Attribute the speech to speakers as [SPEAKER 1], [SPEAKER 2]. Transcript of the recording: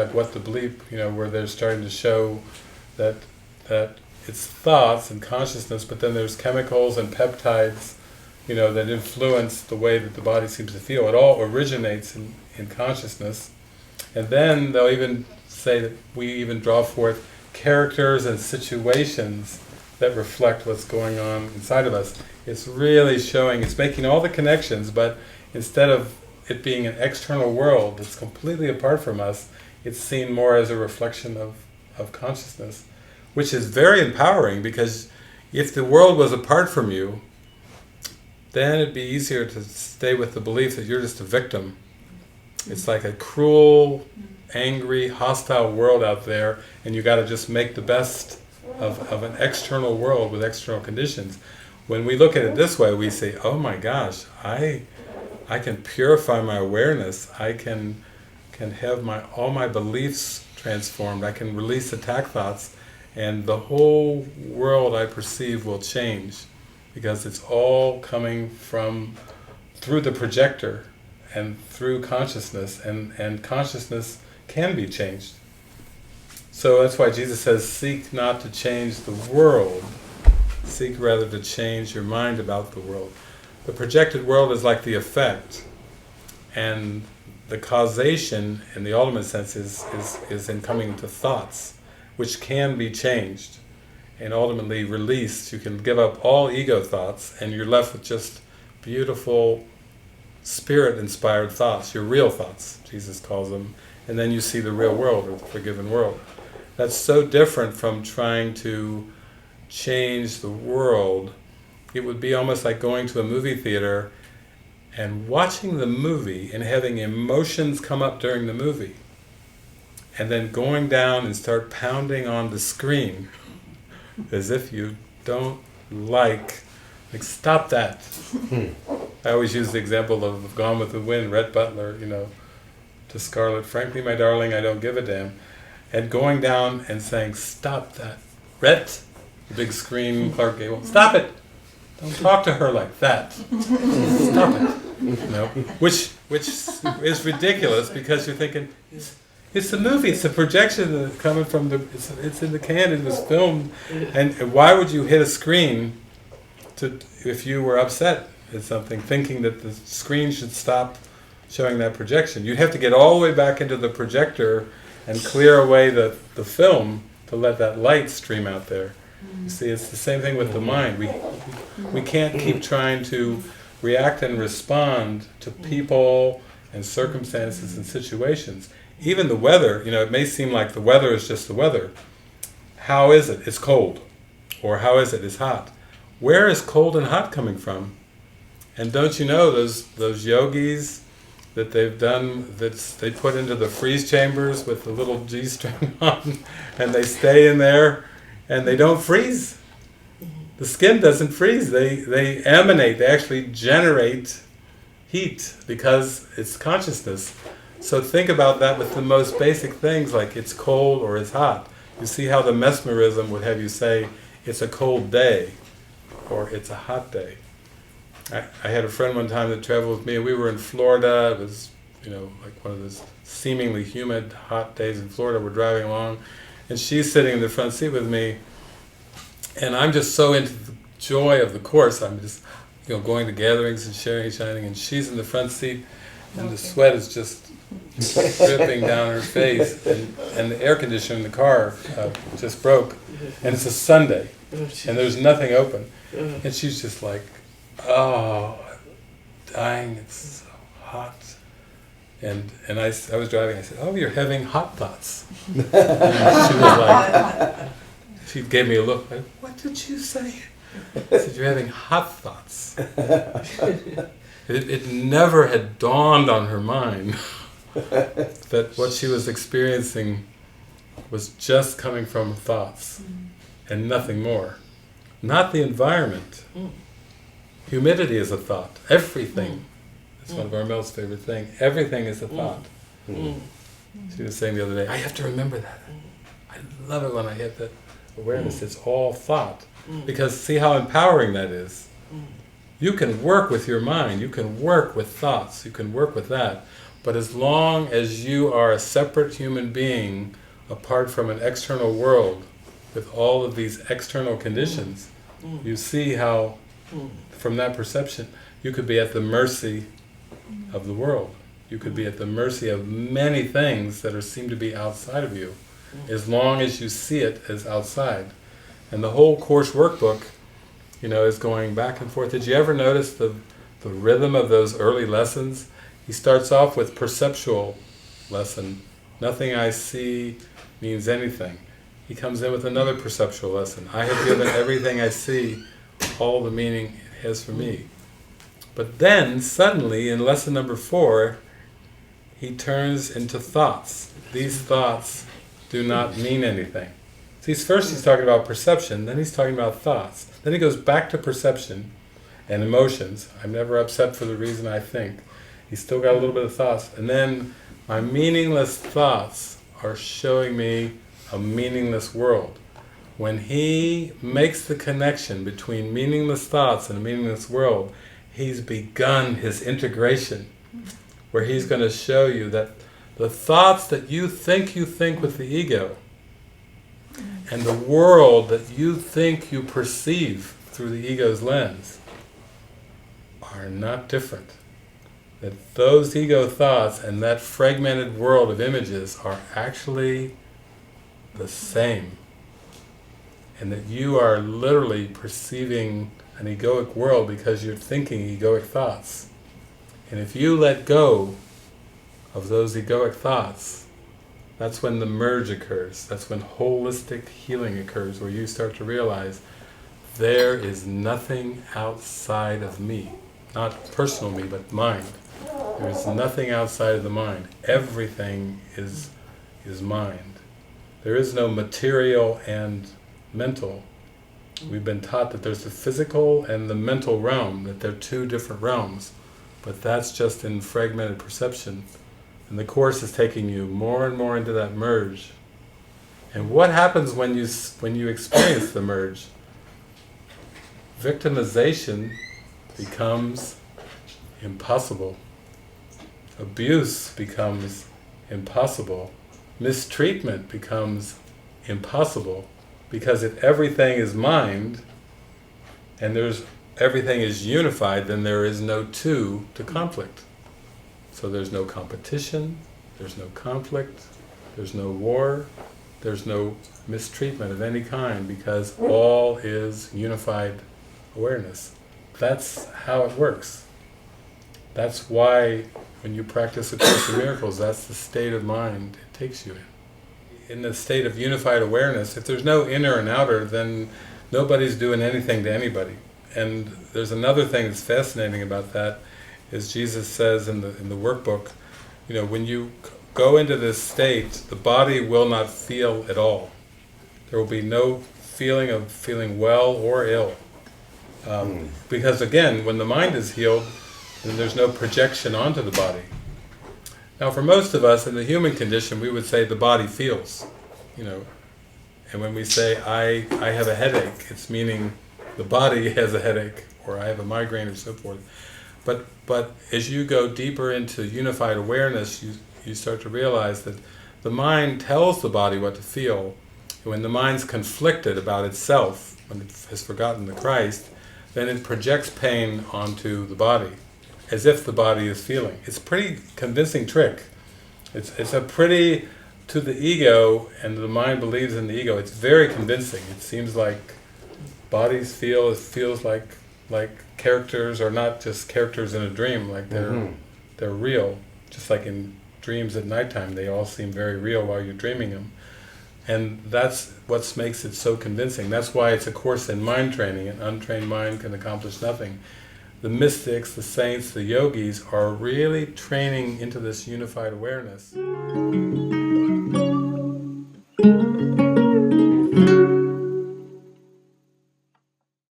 [SPEAKER 1] like What the Bleep, where they're starting to show that it's thoughts and consciousness, but then there's chemicals and peptides, that influence the way that the body seems to feel. It all originates in consciousness. And then they'll even say that we even draw forth characters and situations that reflect what's going on inside of us. It's really showing, it's making all the connections, but instead of it being an external world that's completely apart from us, it's seen more as a reflection of consciousness, which is very empowering, because if the world was apart from you, then it'd be easier to stay with the belief that you're just a victim. It's like a cruel, angry, hostile world out there, and you got to just make the best of an external world with external conditions. When we look at it this way, we say, oh my gosh, I can purify my awareness, I can have all my beliefs transformed, I can release attack thoughts, and the whole world I perceive will change, because it's all coming through the projector and through consciousness, and consciousness can be changed. So that's why Jesus says, seek not to change the world, seek rather to change your mind about the world. The projected world is like the effect, and the causation in the ultimate sense is in coming to thoughts, which can be changed and ultimately released. You can give up all ego thoughts and you're left with just beautiful spirit-inspired thoughts, your real thoughts, Jesus calls them, and then you see the real world, or the forgiven world. That's so different from trying to change the world. It would be almost like going to a movie theater and watching the movie and having emotions come up during the movie, and then going down and start pounding on the screen as if you don't like stop that. I always use the example of Gone with the Wind, Rhett Butler, to Scarlett, frankly my darling, I don't give a damn, and going down and saying, stop that, Rhett, the big screen, Clark Gable, stop it, don't talk to her like that, stop it, which is ridiculous, because you're thinking, it's the movie, it's a projection that's coming from it's in the can, it was filmed, and why would you hit a screen if you were upset at something, thinking that the screen should stop showing that projection? You'd have to get all the way back into the projector and clear away the film to let that light stream out there. You see, it's the same thing with the mind. We can't keep trying to react and respond to people and circumstances and situations. Even the weather, it may seem like the weather is just the weather. How is it? It's cold. Or how is it? It's hot. Where is cold and hot coming from? And don't you know those yogis that they've done, they put into the freeze chambers with the little G-string on, and they stay in there and they don't freeze. The skin doesn't freeze. They emanate, they actually generate heat because it's consciousness. So think about that with the most basic things, like it's cold or it's hot. You see how the mesmerism would have you say it's a cold day or it's a hot day. I had a friend one time that traveled with me, and we were in Florida. It was, like one of those seemingly humid, hot days in Florida. We're driving along, and she's sitting in the front seat with me, and I'm just so into the joy of the Course. I'm just, going to gatherings and sharing and shining, and she's in the front seat, and the sweat is just dripping down her face, and the air conditioner in the car just broke, and it's a Sunday, and there's nothing open, and she's just like, oh, I'm dying, it's so hot. And I was driving, I said, oh, you're having hot thoughts. And she was like, she gave me a look, like, what did you say? I said, you're having hot thoughts. It never had dawned on her mind that what she was experiencing was just coming from thoughts and nothing more. Not the environment. Humidity is a thought. Everything. It's one of Armel's favorite things. Everything is a thought. She was saying the other day, I have to remember that. I love it when I get that awareness. It's all thought. Because see how empowering that is. You can work with your mind. You can work with thoughts. You can work with that. But as long as you are a separate human being, apart from an external world, with all of these external conditions, you see how, from that perception, you could be at the mercy of the world. You could be at the mercy of many things that seem to be outside of you, as long as you see it as outside. And the whole course workbook, is going back and forth. Did you ever notice the rhythm of those early lessons? He starts off with perceptual lesson. Nothing I see means anything. He comes in with another perceptual lesson. I have given everything I see all the meaning it has for me. But then, suddenly, in lesson number 4, he turns into thoughts. These thoughts do not mean anything. See, first he's talking about perception, then he's talking about thoughts. Then he goes back to perception and emotions. I'm never upset for the reason I think. He's still got a little bit of thoughts. And then my meaningless thoughts are showing me a meaningless world. When he makes the connection between meaningless thoughts and a meaningless world, he's begun his integration, where he's going to show you that the thoughts that you think with the ego, and the world that you think you perceive through the ego's lens, are not different. That those ego thoughts and that fragmented world of images are actually the same. And that you are literally perceiving an egoic world because you're thinking egoic thoughts. And if you let go of those egoic thoughts, that's when the merge occurs. That's when holistic healing occurs, where you start to realize there is nothing outside of me. Not personal me, but mind. There is nothing outside of the mind. Everything is mind. There is no material and mental. We've been taught that there's the physical and the mental realm, that they're two different realms. But that's just in fragmented perception. And the Course is taking you more and more into that merge. And what happens when you experience the merge? Victimization becomes impossible. Abuse becomes impossible. Mistreatment becomes impossible. Because if everything is mind, and everything is unified, then there is no two to conflict. So there's no competition, there's no conflict, there's no war, there's no mistreatment of any kind, because all is unified awareness. That's how it works. That's why when you practice A Course in Miracles, that's the state of mind it takes you in. In the state of unified awareness, if there's no inner and outer, then nobody's doing anything to anybody. And there's another thing that's fascinating about that, is Jesus says in the workbook, when you go into this state, the body will not feel at all. There will be no feeling of feeling well or ill. Because again, when the mind is healed, then there's no projection onto the body. Now for most of us in the human condition, we would say the body feels, and when we say I have a headache, it's meaning the body has a headache, or I have a migraine, or so forth. But as you go deeper into unified awareness, you start to realize that the mind tells the body what to feel. And when the mind's conflicted about itself, when it has forgotten the Christ, then it projects pain onto the body, as if the body is feeling. It's a pretty convincing trick. It's a pretty, to the ego, and the mind believes in the ego, it's very convincing. It seems like bodies feel, it feels like characters are not just characters in a dream, like they're real. Just like in dreams at nighttime, they all seem very real while you're dreaming them. And that's what makes it so convincing. That's why it's a course in mind training. An untrained mind can accomplish nothing. The mystics, the saints, the yogis are really training into this unified awareness.